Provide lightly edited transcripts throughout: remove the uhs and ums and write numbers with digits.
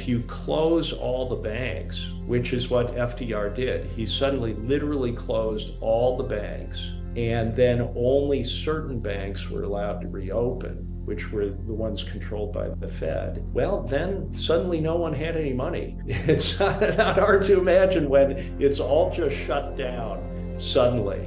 if you close all the banks, which is what FDR did, he suddenly literally closed all the banks, and then only certain banks were allowed to reopen, which were the ones controlled by the Fed. Well, then suddenly no one had any money. It's not hard to imagine when it's all just shut down suddenly.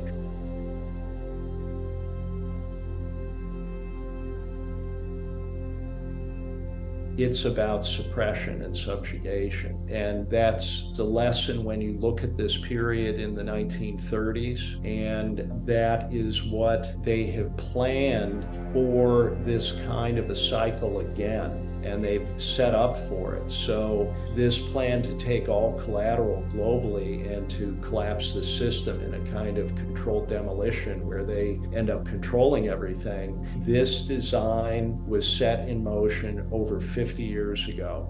It's about suppression and subjugation. And that's the lesson when you look at this period in the 1930s. And that is what they have planned for this kind of a cycle again. And they've set up for it. So this plan to take all collateral globally and to collapse the system in a kind of controlled demolition where they end up controlling everything, this design was set in motion over 50 years ago.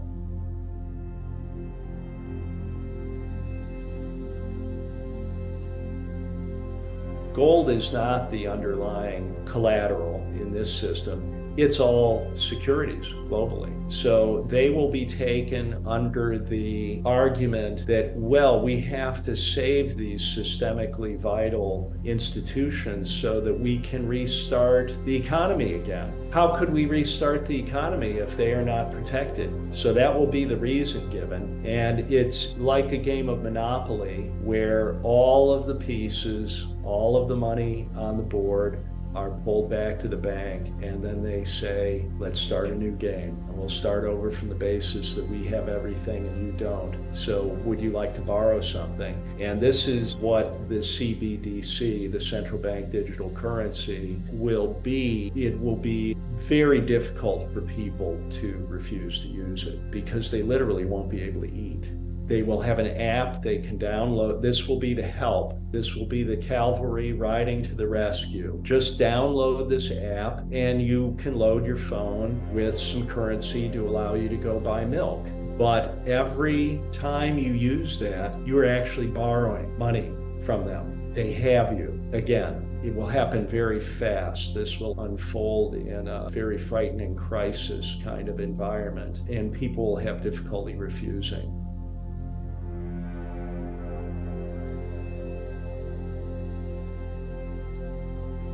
Gold is not the underlying collateral in this system. It's all securities globally. So they will be taken under the argument that, well, we have to save these systemically vital institutions so that we can restart the economy again. How could we restart the economy if they are not protected? So that will be the reason given. And it's like a game of Monopoly where all of the pieces, all of the money on the board are pulled back to the bank, and then they say, let's start a new game, and we'll start over from the basis that we have everything and you don't. So would you like to borrow something? And this is what the CBDC, the central bank digital currency, will be. It will be very difficult for people to refuse to use it because they literally won't be able to eat. They will have an app they can download. This will be the help. This will be the cavalry riding to the rescue. Just download this app and you can load your phone with some currency to allow you to go buy milk. But every time you use that, you're actually borrowing money from them. They have you. Again, it will happen very fast. This will unfold in a very frightening crisis kind of environment, and people will have difficulty refusing.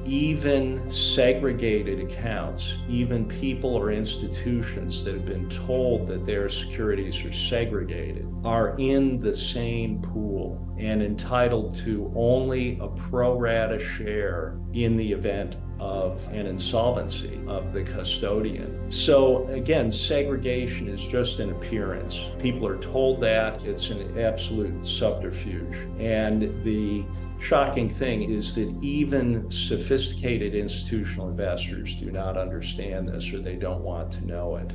Even segregated accounts, even people or institutions that have been told that their securities are segregated, are in the same pool and entitled to only a pro rata share in the event of an insolvency of the custodian. So again, segregation is just an appearance. People are told that. It's an absolute subterfuge. And the shocking thing is that even sophisticated institutional investors do not understand this, or they don't want to know it.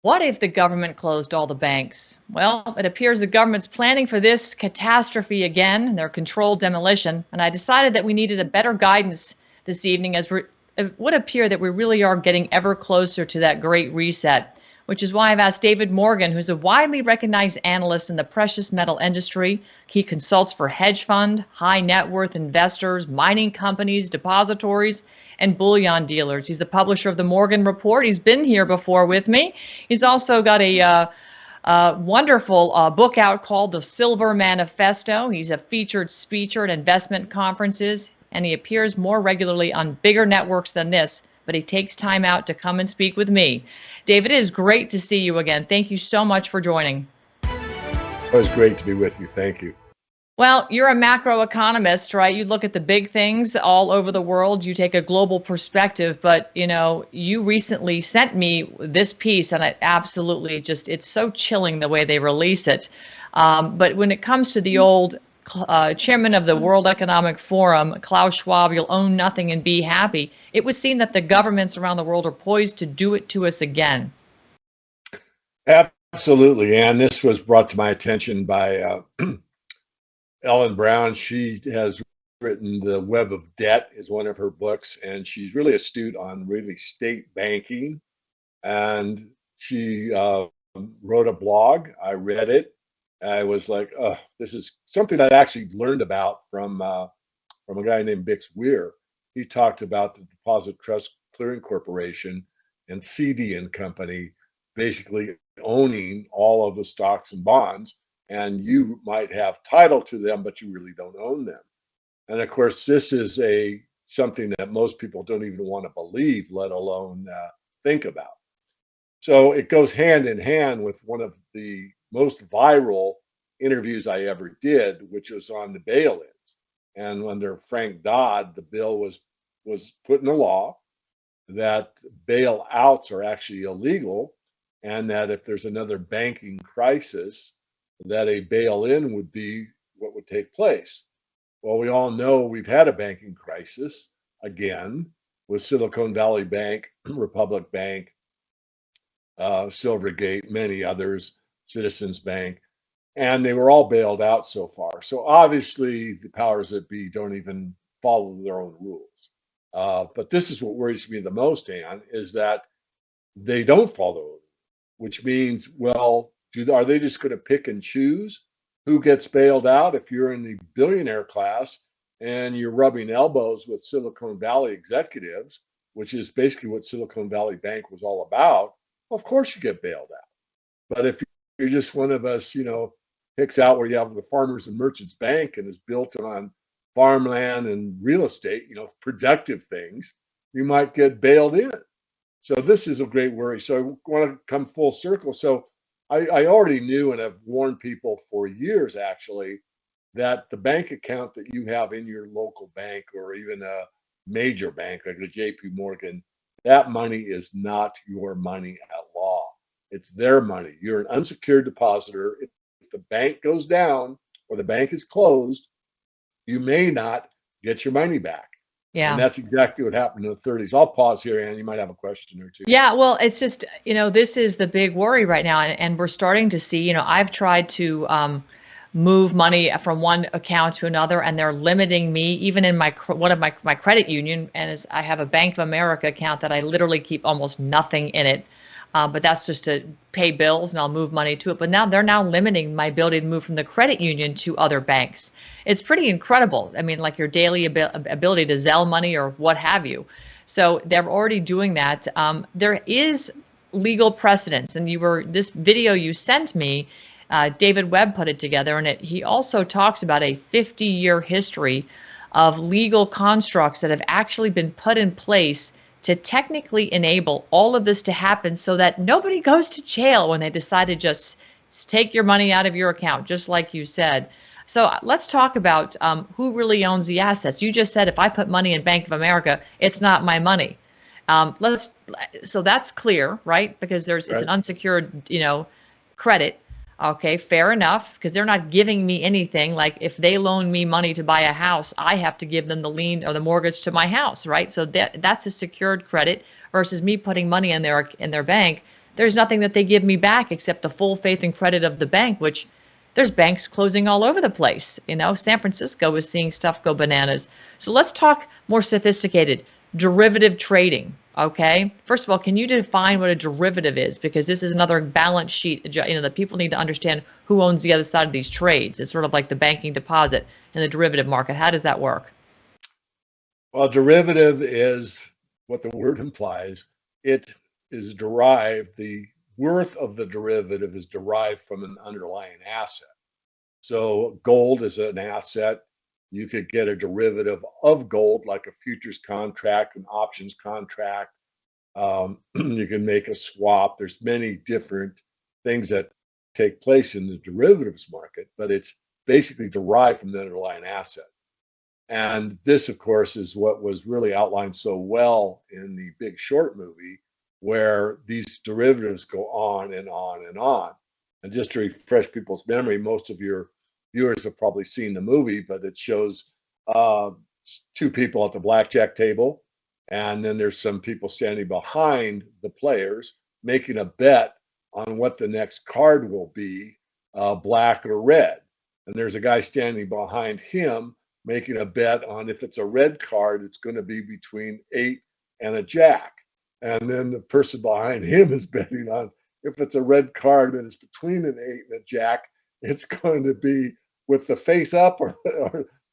What if the government closed all the banks? Well, it appears the government's planning for this catastrophe again, their controlled demolition, and I decided that we needed a better guidance this evening as it would appear that we really are getting ever closer to that great reset, which is why I've asked David Morgan, who's a widely recognized analyst in the precious metal industry. He consults for hedge fund, high net worth investors, mining companies, depositories, and bullion dealers. He's the publisher of the Morgan Report. He's been here before with me. He's also got a wonderful book out called The Silver Manifesto. He's a featured speaker at investment conferences, and he appears more regularly on bigger networks than this, but he takes time out to come and speak with me. David, it is great to see you again. Thank you so much for joining. It was great to be with you. Thank you. Well, you're a macroeconomist, right? You look at the big things all over the world. You take a global perspective, but you recently sent me this piece, and it absolutely it's so chilling the way they release it. But when it comes to the old chairman of the World Economic Forum, Klaus Schwab, you'll own nothing and be happy. It would seem that the governments around the world are poised to do it to us again. Absolutely, and this was brought to my attention by Ellen Brown. She has written The Web of Debt is one of her books, and she's really astute on really state banking. And she wrote a blog. I read it. I was like, oh, this is something I actually learned about from a guy named Bix Weir. He talked about the Deposit Trust Clearing Corporation and CD and Company basically owning all of the stocks and bonds, and you might have title to them, but you really don't own them. And of course, this is a something that most people don't even want to believe, let alone think about. So it goes hand in hand with one of the most viral interviews I ever did, which was on the bail-ins. And under Frank Dodd, the bill was put into law that bailouts are actually illegal, and that if there's another banking crisis, that a bail-in would be what would take place. Well, we all know we've had a banking crisis again with Silicon Valley Bank, Republic Bank, Silvergate, many others, Citizens Bank, and they were all bailed out so far. So obviously, the powers that be don't even follow their own rules. But this is what worries me the most, Ann, is that they don't follow, which means, well, are they just going to pick and choose who gets bailed out? If you're in the billionaire class and you're rubbing elbows with Silicon Valley executives, which is basically what Silicon Valley Bank was all about, of course you get bailed out. But if you're just one of us, picks out where you have the Farmers and Merchants Bank and is built on farmland and real estate, productive things, you might get bailed in. So this is a great worry. So I want to come full circle. So I already knew and have warned people for years, actually, that the bank account that you have in your local bank or even a major bank like a JP Morgan, that money is not your money at law. It's their money. You're an unsecured depositor. If the bank goes down or the bank is closed, you may not get your money back. Yeah. And that's exactly what happened in the 30s. I'll pause here, Ann. You might have a question or two. Yeah, well, it's just, this is the big worry right now. And we're starting to see, I've tried to move money from one account to another, and they're limiting me, even in one of my credit union. And I have a Bank of America account that I literally keep almost nothing in it. But that's just to pay bills, and I'll move money to it. But now they're limiting my ability to move from the credit union to other banks. It's pretty incredible. I mean, like your daily ability to Zelle money or what have you. So they're already doing that. There is legal precedence, and this video you sent me, David Webb put it together, and he also talks about a 50-year history of legal constructs that have actually been put in place to technically enable all of this to happen so that nobody goes to jail when they decide to just take your money out of your account, just like you said. So let's talk about who really owns the assets. You just said if I put money in Bank of America, it's not my money. So that's clear, right? Because it's an unsecured, credit. Okay, fair enough, because they're not giving me anything. Like if they loan me money to buy a house, I have to give them the lien or the mortgage to my house, right? So that's a secured credit versus me putting money in their bank. There's nothing that they give me back except the full faith and credit of the bank, which there's banks closing all over the place. San Francisco is seeing stuff go bananas. So let's talk more sophisticated derivative trading. Okay. First of all, can you define what a derivative is? Because this is another balance sheet, that people need to understand who owns the other side of these trades. It's sort of like the banking deposit in the derivative market. How does that work? Well, derivative is what the word implies. It is derived, the worth of the derivative is derived from an underlying asset. So gold is an asset. You could get a derivative of gold, like a futures contract, an options contract. You can make a swap. There's many different things that take place in the derivatives market, but it's basically derived from the underlying asset. And this, of course, is what was really outlined so well in the Big Short movie, where these derivatives go on and on and on. And just to refresh people's memory, most of your viewers have probably seen the movie, but it shows two people at the blackjack table, and then there's some people standing behind the players making a bet on what the next card will be, black or red. and there's a guy standing behind him making a bet on if it's a red card, it's going to be between 8 and a jack. And then the person behind him is betting on if it's a red card and it's between an 8 and a jack, it's going to be with the face up or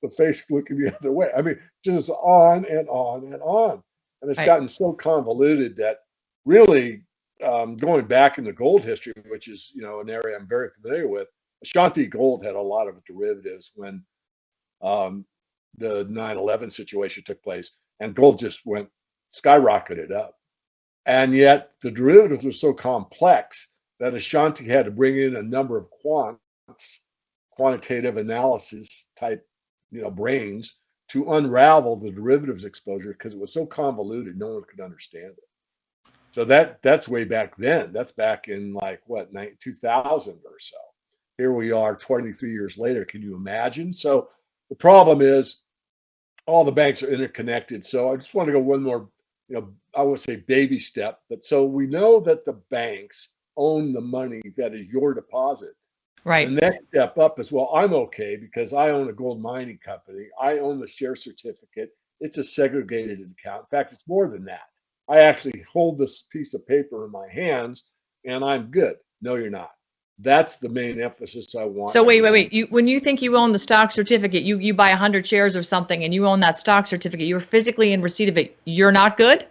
the face looking the other way. I mean, just on and on and on. And it's Right. gotten so convoluted that really going back in the gold history, which is, an area I'm very familiar with, Ashanti Gold had a lot of derivatives when the 9/11 situation took place, and gold just went skyrocketed up. And yet the derivatives were so complex that Ashanti had to bring in a number of quantitative analysis type, brains to unravel the derivatives exposure because it was so convoluted, no one could understand it. So that's way back then. That's back in 2000 or so. Here we are 23 years later. Can you imagine? So the problem is all the banks are interconnected. So I just want to go one more, I would say baby step. But so we know that the banks own the money that is your deposit. Right. The next step up is, well, I'm okay because I own a gold mining company. I own the share certificate. It's a segregated account. In fact, it's more than that. I actually hold this piece of paper in my hands and I'm good. No, you're not. That's the main emphasis I want. So wait. When you think you own the stock certificate, you buy 100 shares of something and you own that stock certificate, you're physically in receipt of it. You're not good?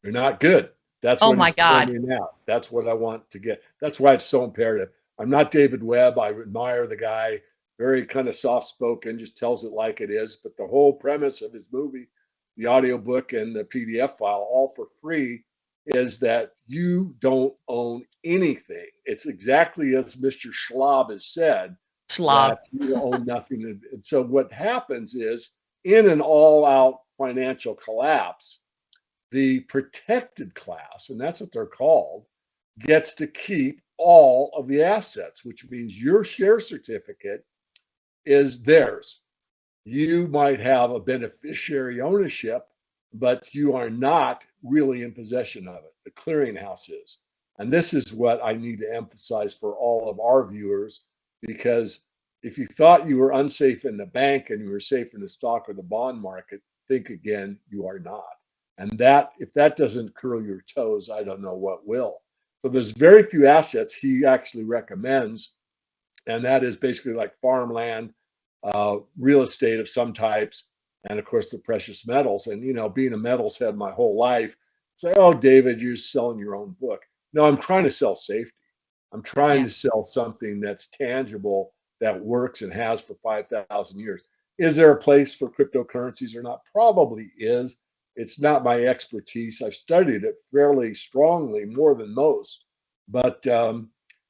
You're not good. That's Oh what my he's God. pointing out. That's what I want to get. That's why it's so imperative. I'm not David Webb. I admire the guy, very kind of soft spoken, just tells it like it is. But the whole premise of his movie, the audiobook and the PDF file, all for free, is that you don't own anything. It's exactly as Mr. Schwab has said, Slob. that you own nothing. And so what happens is, in an all-out financial collapse, the protected class, and that's what they're called, gets to keep all of the assets, which means your share certificate is theirs. You might have a beneficiary ownership, but you are not really in possession of it. The clearinghouse is. And this is what I need to emphasize for all of our viewers, because if you thought you were unsafe in the bank and you were safe in the stock or the bond market, think again, you are not. And that, if that doesn't curl your toes, I don't know what will. So there's very few assets he actually recommends, and that is basically like farmland, real estate of some types, and of course the precious metals. And being a metals head my whole life, say, oh, David, you're selling your own book. No, I'm trying to sell safety. I'm trying to sell something that's tangible, that works and has for 5,000 years. Is there a place for cryptocurrencies or not? Probably is. It's not my expertise. I've studied it fairly strongly, more than most, but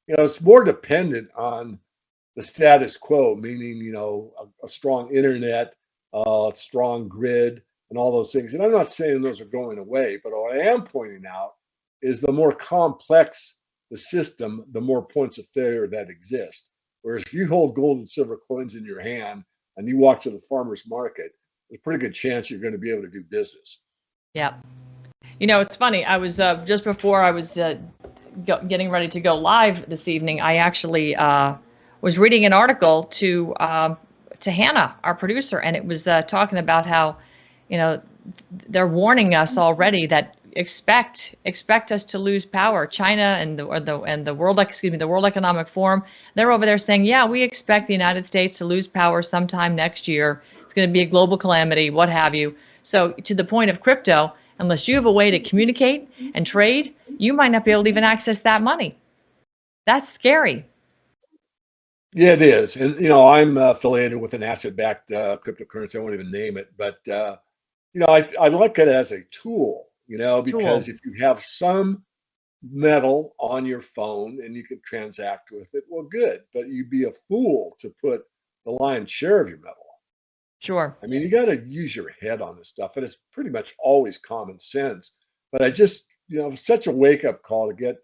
it's more dependent on the status quo, meaning a strong internet, strong grid, and all those things. And I'm not saying those are going away, but what I am pointing out is the more complex the system, the more points of failure that exist. Whereas if you hold gold and silver coins in your hand and you walk to the farmer's market, there's a pretty good chance you're going to be able to do business. Yeah. It's funny. I was just before I was getting ready to go live this evening, I actually was reading an article to Hannah, our producer, and it was talking about how, they're warning us already that expect us to lose power. China and the World Economic Forum, they're over there saying, yeah, we expect the United States to lose power sometime next year. It's going to be a global calamity, what have you. So to the point of crypto, unless you have a way to communicate and trade, you might not be able to even access that money. That's scary. Yeah, it is. And, I'm affiliated with an asset-backed cryptocurrency. I won't even name it. But, I look at it as a tool, because if you have some metal on your phone and you can transact with it, well, good. But you'd be a fool to put the lion's share of your metal on. Sure. I mean, you got to use your head on this stuff. And it's pretty much always common sense. But I just, such a wake-up call to get,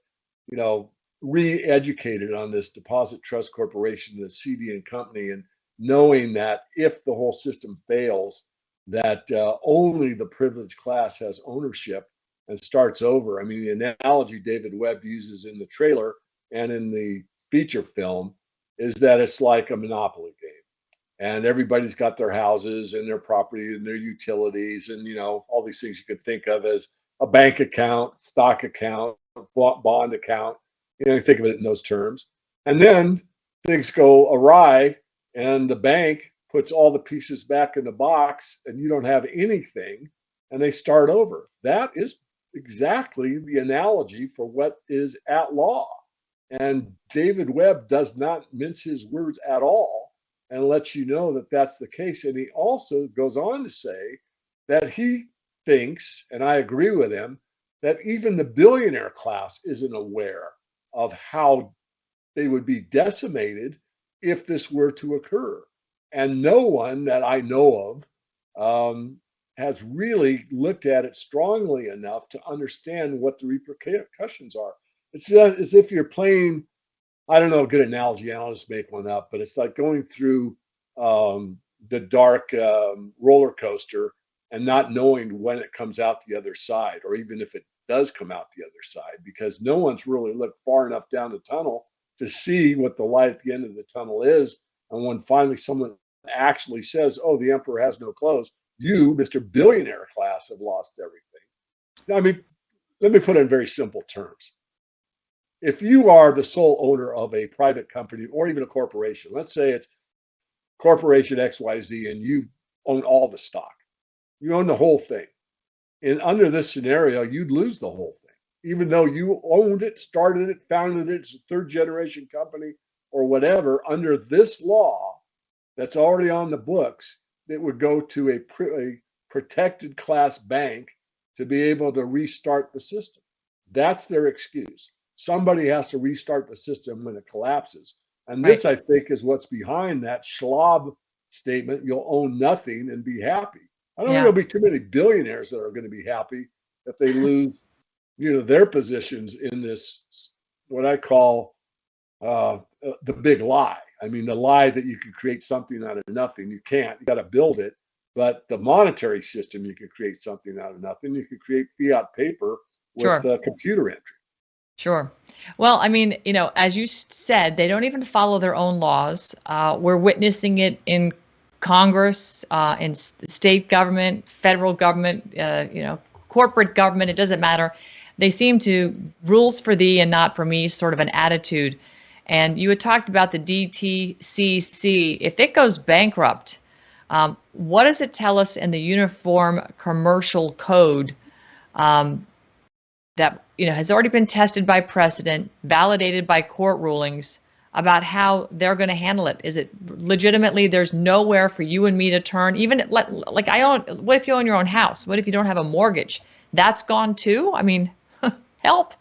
re-educated on this Deposit Trust Corporation, the CD and company, and knowing that if the whole system fails, that only the privileged class has ownership and starts over. I mean, the analogy David Webb uses in the trailer and in the feature film is that it's like a monopoly game, and everybody's got their houses and their property and their utilities and all these things you could think of as a bank account, stock account, bond account. You think of it in those terms. And then things go awry, and the bank puts all the pieces back in the box, and you don't have anything, and they start over. That is exactly the analogy for what is at law. And David Webb does not mince his words at all and lets you know that that's the case. And he also goes on to say that he thinks, and I agree with him, that even the billionaire class isn't aware of how they would be decimated if this were to occur. And no one that I know of has really looked at it strongly enough to understand what the repercussions are. It's as if you're playing, I don't know a good analogy, I'll just make one up, but it's like going through the dark roller coaster and not knowing when it comes out the other side, or even if it does come out the other side, because no one's really looked far enough down the tunnel to see what the light at the end of the tunnel is. And when finally someone actually says, oh, the emperor has no clothes, you, Mr. Billionaire class, have lost everything. I mean, let me put it in very simple terms. If you are the sole owner of a private company or even a corporation, let's say it's Corporation XYZ, and you own all the stock, you own the whole thing. And under this scenario, you'd lose the whole thing, even though you owned it, started it, founded it, it's a third generation company or whatever. Under this law that's already on the books, it would go to a protected class bank to be able to restart the system. That's their excuse. Somebody has to restart the system when it collapses. And this, I think, is what's behind that Schwab statement, you'll own nothing and be happy. I don't think there'll be too many billionaires that are going to be happy if they lose, their positions in this, what I call the big lie. I mean, the lie that you can create something out of nothing. You can't. You got to build it. But the monetary system, you can create something out of nothing. You can create fiat paper with computer entry. Sure. Well, I mean, as you said, they don't even follow their own laws. We're witnessing it in Congress, in state government, federal government, corporate government. It doesn't matter. They seem to rules for thee and not for me sort of an attitude. And you had talked about the DTCC. If it goes bankrupt, what does it tell us in the Uniform Commercial Code that has already been tested by precedent, validated by court rulings about how they're going to handle it? Is it legitimately there's nowhere for you and me to turn? Even what if you own your own house? What if you don't have a mortgage? That's gone too? I mean, help.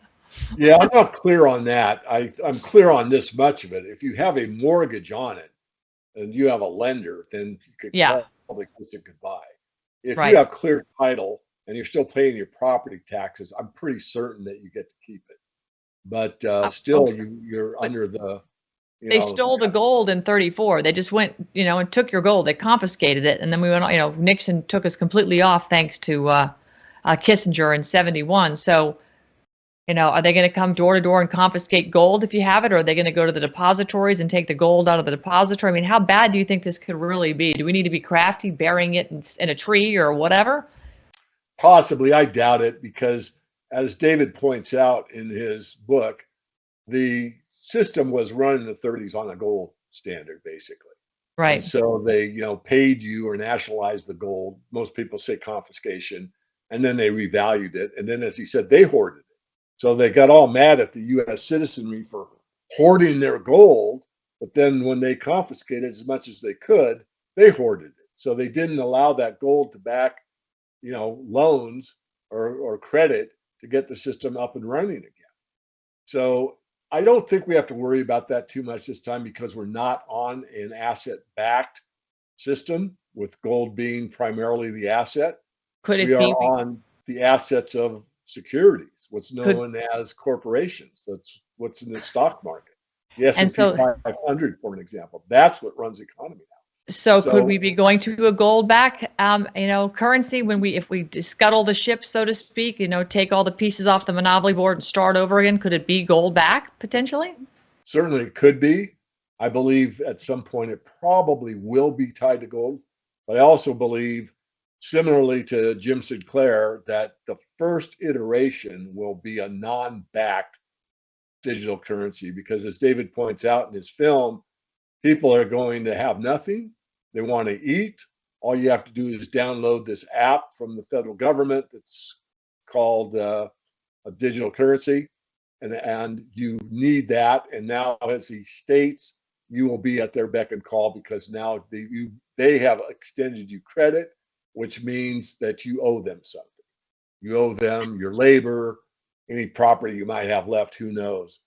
Yeah, I'm not clear on that. I'm clear on this much of it. If you have a mortgage on it and you have a lender, then you could probably kiss it goodbye. If you have clear title and you're still paying your property taxes, I'm pretty certain that you get to keep it. But still, you're under the. They stole the gold in 34. They just went, and took your gold. They confiscated it, and then we went. Nixon took us completely off thanks to Kissinger in 71. So, are they going to come door to door and confiscate gold if you have it, or are they going to go to the depositories and take the gold out of the depository? I mean, how bad do you think this could really be? Do we need to be crafty, burying it in a tree or whatever? Possibly. I doubt it, because as David points out in his book, the system was run in the 30s on a gold standard, basically. Right. And so they, paid you or nationalized the gold. Most people say confiscation, and then they revalued it. And then, as he said, they hoarded it. So they got all mad at the U.S. citizenry for hoarding their gold. But then when they confiscated as much as they could, they hoarded it. So they didn't allow that gold to back, loans or credit to get the system up and running again. So I don't think we have to worry about that too much this time, because we're not on an asset-backed system, with gold being primarily the asset. We are on the assets of securities, what's known as corporations. That's what's in the stock market. The S&P 500, for an example. That's what runs the economy now. So could we be going to a gold-backed, currency if we scuttle the ship, so to speak, take all the pieces off the monopoly board and start over again? Could it be gold-backed potentially? Certainly it could be. I believe at some point it probably will be tied to gold. But I also believe, similarly to Jim Sinclair, that the first iteration will be a non-backed digital currency because, as David points out in his film, people are going to have nothing. They want to eat. All you have to do is download this app from the federal government that's called a digital currency, and you need that. And now, as he states, you will be at their beck and call because now they have extended you credit, which means that you owe them something. You owe them your labor, any property you might have left, who knows.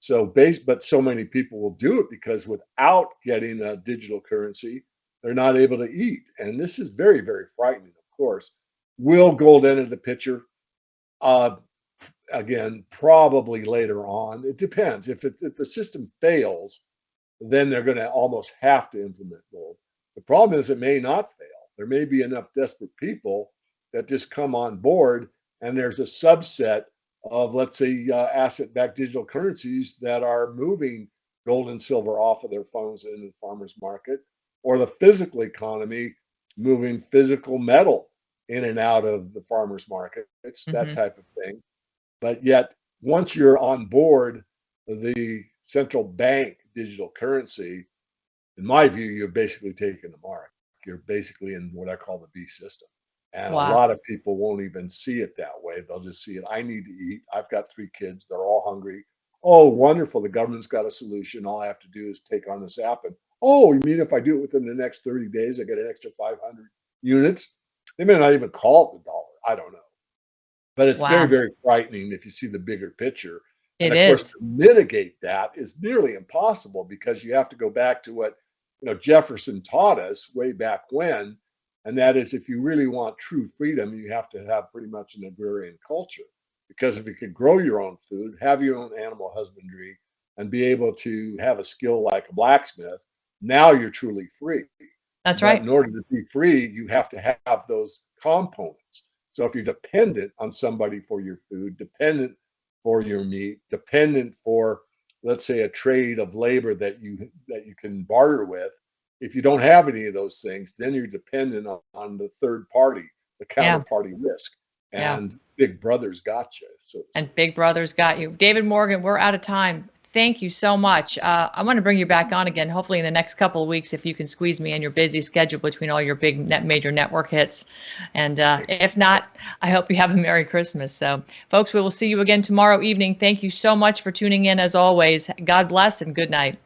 But so many people will do it because without getting a digital currency, they're not able to eat. And this is very, very frightening, of course. Will gold enter the picture? Again, probably later on. It depends. If the system fails, then they're going to almost have to implement gold. The problem is it may not fail. There may be enough desperate people that just come on board, and there's a subset of, let's say, asset-backed digital currencies that are moving gold and silver off of their phones into the farmers market, or the physical economy moving physical metal in and out of the farmers market. It's that type of thing. But yet, once you're on board the central bank digital currency, in my view, you're basically taking the mark. You're basically in what I call the B system. And a lot of people won't even see it that way. They'll just see it. I need to eat. I've got 3 kids. They're all hungry. Oh, wonderful. The government's got a solution. All I have to do is take on this app. And, oh, you mean if I do it within the next 30 days, I get an extra 500 units? They may not even call it the dollar. I don't know. But it's very, very frightening if you see the bigger picture. And of course, to mitigate that is nearly impossible because you have to go back to what Jefferson taught us way back when, and that is if you really want true freedom, you have to have pretty much an agrarian culture. Because if you could grow your own food, have your own animal husbandry, and be able to have a skill like a blacksmith, now you're truly free. That's right. In order to be free, you have to have those components. So if you're dependent on somebody for your food, dependent for your meat, dependent for, let's say, a trade of labor that you can barter with, if you don't have any of those things, then you're dependent on the third party, the counterparty risk. And Big Brother's got you. And Big Brother's got you. David Morgan, we're out of time. Thank you so much. I want to bring you back on again, hopefully in the next couple of weeks, if you can squeeze me in your busy schedule between all your big major network hits. And if not, I hope you have a Merry Christmas. So, folks, we will see you again tomorrow evening. Thank you so much for tuning in, as always. God bless and good night.